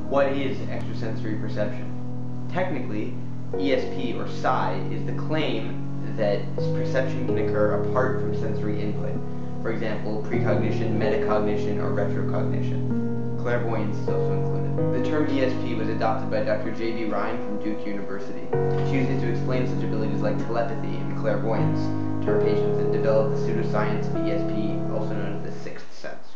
What is extrasensory perception? Technically, ESP or psi is the claim that perception can occur apart from sensory input. For example, precognition, metacognition, or retrocognition. Clairvoyance is also included. The term ESP was adopted by Dr. J.B. Ryan from Duke University. She used it to explain such abilities like telepathy and clairvoyance to her patients and developed the pseudoscience of ESP, also known as the sixth sense.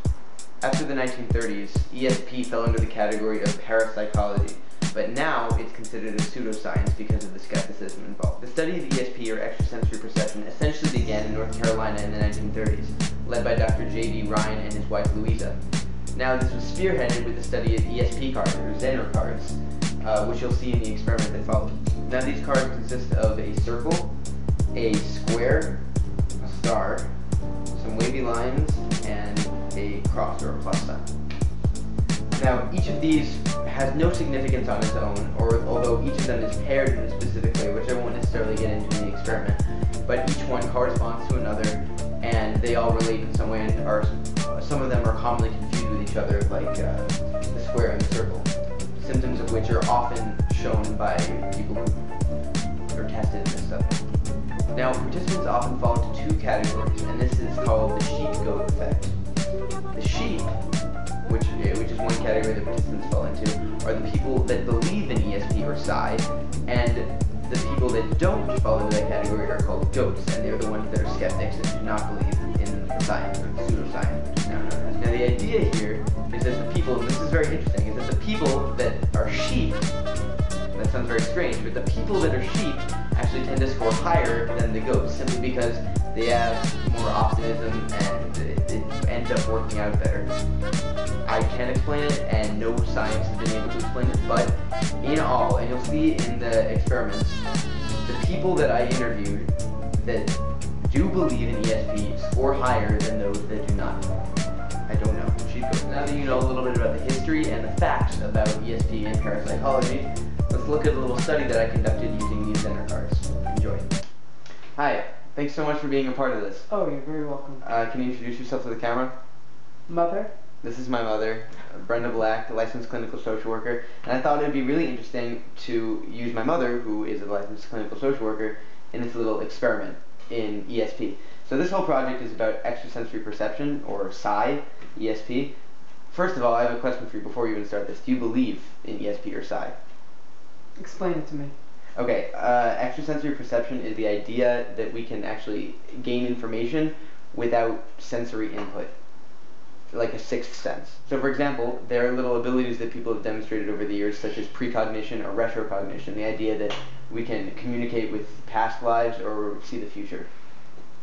After the 1930s, ESP fell under the category of parapsychology, but now it's considered a pseudoscience because of the skepticism involved. The study of ESP, or extrasensory perception, essentially began in North Carolina in the 1930s, led by Dr. J.B. Ryan and his wife Louisa. Now, this was spearheaded with the study of ESP cards, or Zener cards, which you'll see in the experiment that follows. Now, these cards consist of a circle, a square, a star, some wavy lines, and a cross or a plus sign. Now, each of these has no significance on its own, although each of them is paired in a specific way, which I won't necessarily get into in the experiment, but each one corresponds to another, and they all relate in some way, and some of them are commonly confused with each other, like the square and the circle, symptoms of which are often shown by people who are tested in this study. Now, participants often fall into two categories, and this is called the sheep-goat effect. The sheep, which is one category that participants fall into, are the people that believe in ESP or psi, and the people that don't fall into that category are called goats, and they're the ones that are skeptics and do not believe in the science, or the pseudoscience, which is now known as. Now, the idea here is that the people, and this is very interesting, is that the people that are sheep, that sounds very strange, but the people that are sheep actually tend to score higher than the goats, simply because they have more optimism and it ends up working out better. I can't explain it, and no science has been able to explain it, but in all, and you'll see in the experiments, the people that I interviewed that do believe in ESP score higher than those that do not. I don't know. Now that you know a little bit about the history and the facts about ESP and parapsychology, let's look at a little study that I conducted using these Zener cards. Enjoy. Hi, thanks so much for being a part of this. Oh, you're very welcome. Can you introduce yourself to the camera? Mother? This is my mother, Brenda Black, a licensed clinical social worker, and I thought it would be really interesting to use my mother, who is a licensed clinical social worker, in this little experiment in ESP. So this whole project is about extrasensory perception, or psi, ESP. First of all, I have a question for you before we even start this. Do you believe in ESP or psi? Explain it to me. Okay, extrasensory perception is the idea that we can actually gain information without sensory input, like a sixth sense. So for example, there are little abilities that people have demonstrated over the years, such as precognition or retrocognition, the idea that we can communicate with past lives or see the future,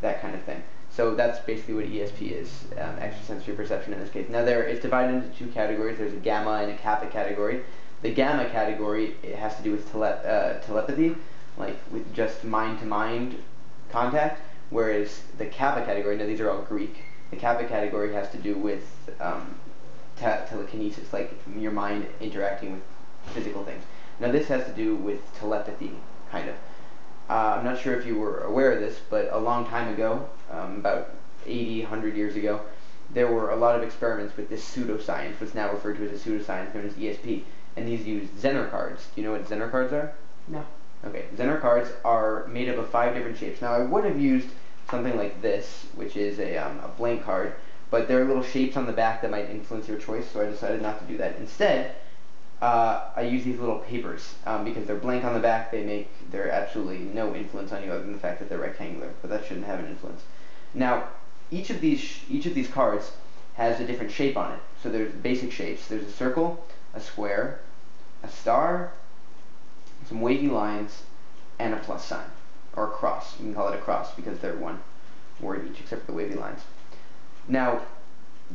that kind of thing. So that's basically what ESP is, extrasensory perception in this case. Now it's divided into two categories. There's a gamma and a kappa category. The gamma category, it has to do with telepathy, like with just mind-to-mind contact, whereas the kappa category, now these are all Greek, the kappa category has to do with telekinesis, like your mind interacting with physical things. Now this has to do with telepathy, kind of. I'm not sure if you were aware of this, but a long time ago, about 80, 100 years ago, there were a lot of experiments with this pseudoscience, what's now referred to as a pseudoscience known as ESP, and these use Zener cards. Do you know what Zener cards are? No. Okay, Zener cards are made up of 5 different shapes. Now I would have used something like this, which is a blank card, but there are little shapes on the back that might influence your choice, so I decided not to do that. Instead, I use these little papers, because they're blank on the back, they're absolutely no influence on you other than the fact that they're rectangular, but that shouldn't have an influence. Now, each of these cards has a different shape on it. So there's basic shapes. There's a circle, a square, a star, some wavy lines, and a plus sign, or a cross. You can call it a cross because they're one word each except for the wavy lines. Now,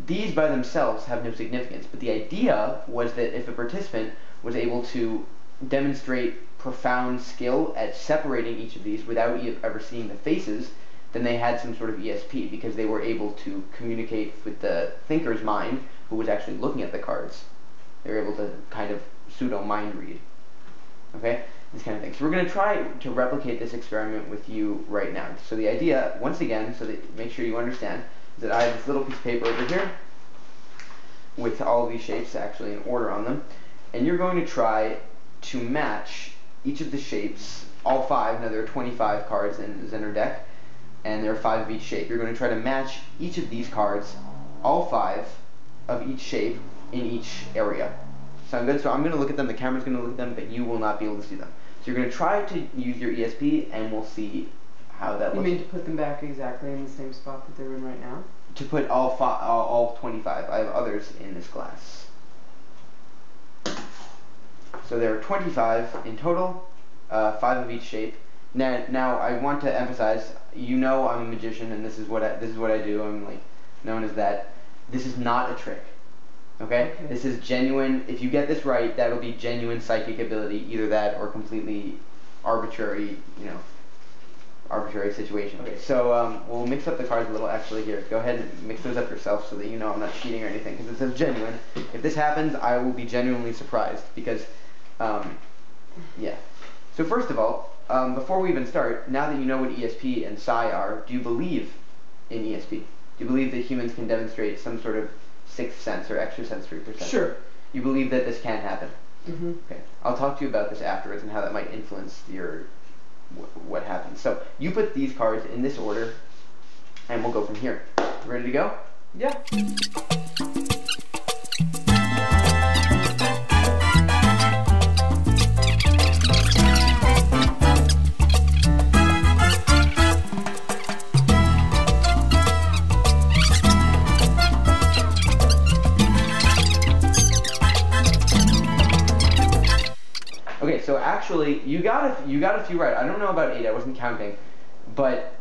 these by themselves have no significance, but the idea was that if a participant was able to demonstrate profound skill at separating each of these without ever seeing the faces, then they had some sort of ESP, because they were able to communicate with the thinker's mind, who was actually looking at the cards. They were able to kind of pseudo-mind read. Okay? This kind of thing. So we're going to try to replicate this experiment with you right now. So the idea, once again, so that make sure you understand, is that I have this little piece of paper over here with all of these shapes actually in order on them, and you're going to try to match each of the shapes, all 5. Now there are 25 cards in the Zenner deck, and there are 5 of each shape. You're going to try to match each of these cards, all 5 of each shape in each area. Sound good? So I'm going to look at them, the camera's going to look at them, but you will not be able to see them. So you're going to try to use your ESP, and we'll see how that looks. You mean to put them back exactly in the same spot that they're in right now? To put all 25. I have others in this glass. So there are 25 in total, 5 of each shape. Now I want to emphasize, you know I'm a magician, and this is what I do. I'm like known as that. This is not a trick. Okay? This is genuine. If you get this right, that'll be genuine psychic ability, either that or completely arbitrary, arbitrary situation. Okay, so we'll mix up the cards a little. Actually, here, go ahead and mix those up yourself so that you know I'm not cheating or anything, because it says genuine. If this happens, I will be genuinely surprised, because, yeah. So first of all, before we even start, now that you know what ESP and psi are, do you believe in ESP? Do you believe that humans can demonstrate some sort of sixth sense or extrasensory perception? Sure. You believe that this can happen? Mm-hmm. Okay. I'll talk to you about this afterwards and how that might influence your what happens. So you put these cards in this order, and we'll go from here. Ready to go? Yeah. Okay, so actually, you got a few right. I don't know about 8. I wasn't counting, but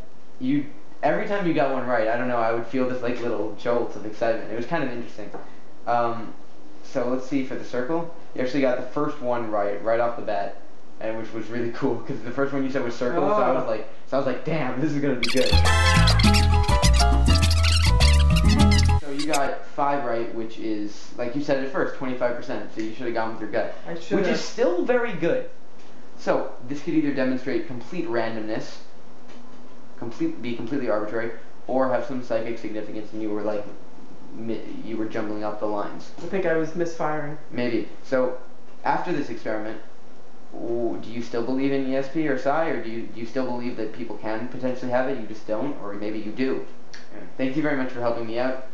every time you got one right, I don't know, I would feel this like little jolt of excitement. It was kind of interesting. So let's see for the circle. You actually got the first one right off the bat, and which was really cool because the first one you said was circle. Oh. So I was like, damn, this is gonna be good. So you got 5 right, which is, like you said at first, 25%. So you should have gone with your gut, which is still very good. So this could either demonstrate complete randomness, be completely arbitrary, or have some psychic significance, and you were like, you were jumbling up the lines. I think I was misfiring. Maybe. So after this experiment, do you still believe in ESP or psi, or do you still believe that people can potentially have it, you just don't, or maybe you do? Thank you very much for helping me out.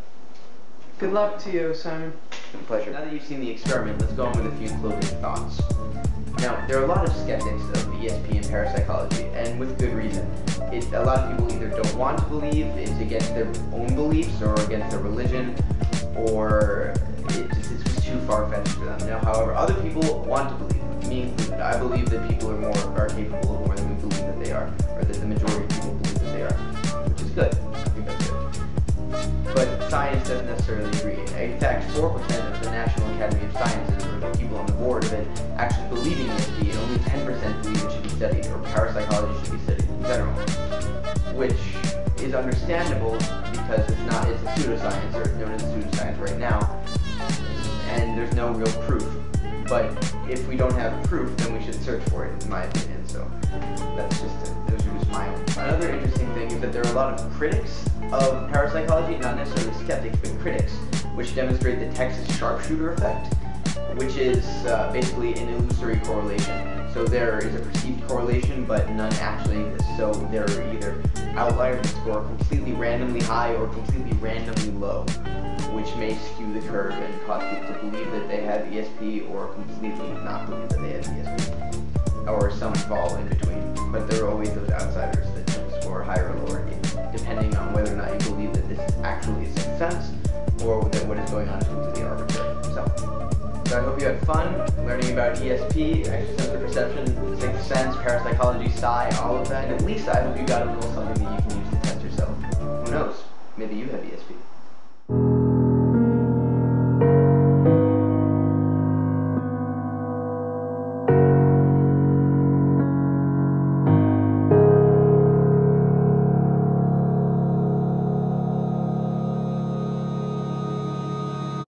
Good luck to you, Simon. It's been a pleasure. Now that you've seen the experiment, let's go on with a few closing thoughts. Now, there are a lot of skeptics of ESP and parapsychology, and with good reason. A lot of people either don't want to believe, it's against their own beliefs, or against their religion, or it's just too far-fetched for them. Now, however, other people want to believe, me included. I believe that people are capable of more than we believe that they are, or that the majority of people believe that they are, which is good. I think that's good. But science doesn't necessarily agree. In fact, 4% of the National Academy of Sciences, or the people on the board of it, actually believe in ESP, and only 10% believe it should be studied, or parapsychology should be studied in general. Which is understandable because it's a pseudoscience, or it's known as pseudoscience right now, and there's no real proof. But if we don't have proof, then we should search for it, in my opinion. So those are just my own. Another interesting thing is that there are a lot of critics of parapsychology, not necessarily skeptics, but critics, which demonstrate the Texas sharpshooter effect, which is basically an illusory correlation. So there is a perceived correlation, but none actually exists. So there are either outliers that score completely randomly high or completely randomly low, which may skew the curve and cause people to believe that they have ESP or completely not believe that they have ESP, or some fall in between. But there are always those outsiders that score higher or lower, depending on whether or not you believe that this is actually a sixth sense, or that what is going on is completely arbitrary. So I hope you had fun learning about ESP, extrasensory perception, sixth sense, parapsychology, psi, all of that. And at least I hope you got a little something that you can use to test yourself. Who knows? Maybe you have ESP.